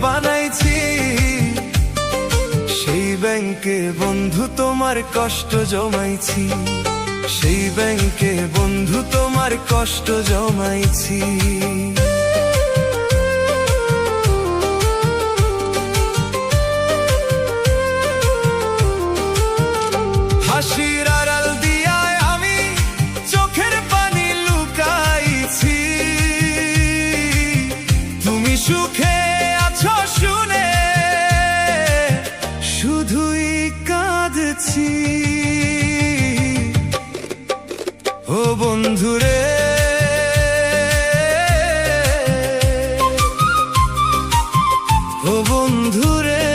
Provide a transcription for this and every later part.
বানাইছি। সেই ব্যাংকে বন্ধু তোমার কষ্ট জমাইছি, সেই ব্যাংকে বন্ধু তোমার কষ্ট জমাইছি। হাসির আড়াল দিয়া আমি চোখের পানি লুকাইছি, তুমি সুখে আছো শুনে শুধুই কাঁদছি। ও বন্ধুরে, ও বন্ধুরে,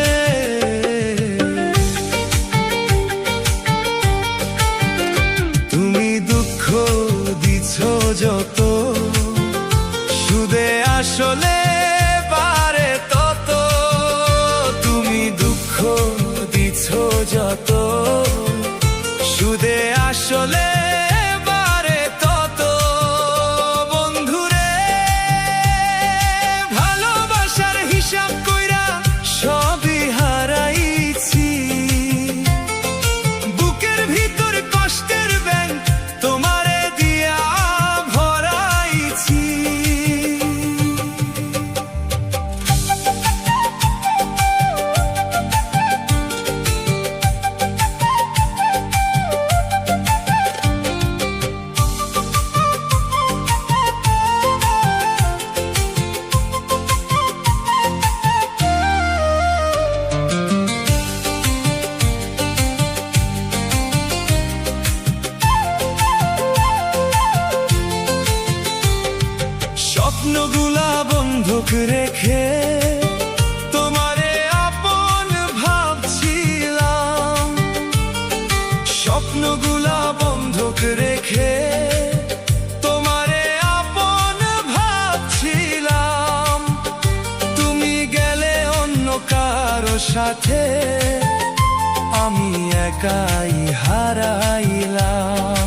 তুমি দুঃখ দিছ যত, সুদে আসলে পারে তত। তুমি দুঃখ দিছ যত, সুদে আসলে পারে তত। বন্ধুরে, ভালোবাসার হিসাব কইরা সবই হারাইছি, বুকের ভিতর কষ্টের ব্যাংক তোমারে দিয়া ভরাইছি। স্বপ্নগুলা বন্ধক রেখে তোমারে আপন ভাবছিলাম, স্বপ্নগুলা বন্ধক রেখে তোমারে আপন ভাবছিলাম। তুমি গেলে অন্য কারো সাথে, আমি একাই হারাইলাম।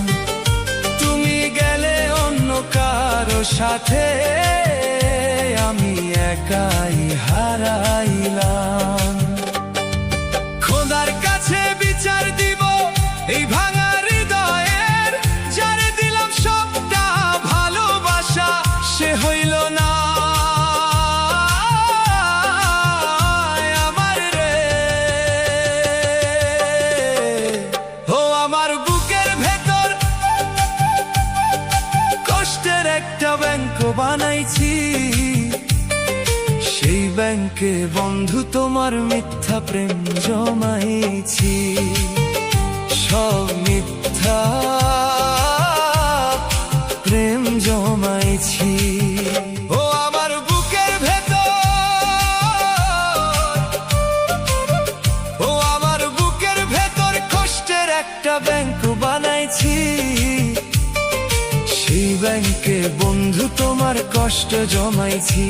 তুমি গেলে অন্য কারো সাথে, আমি একাই হারাইলাম। খোদার কাছে বিচার দিব এই ভাঙা হৃদয়ের, যারে দিলাম সবটা ভালোবাসা সে হইল না আমার রে। ও আমার বুকের ভেতর কষ্টের একটা ব্যাংক বানাইছি, সেই ব্যাংকে বন্ধু তোমার মিথ্যা প্রেম জমাইছি। সব মিথ্যা প্রেম জমাইছি। ও আমার বুকের ভেতর, ও আমার বুকের ভেতর কষ্টের একটা ব্যাংক বানাইছি, সেই ব্যাংকে বন্ধু তোমার কষ্ট জমাইছি,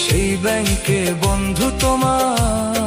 সেই ব্যাংকে বন্ধু তোমার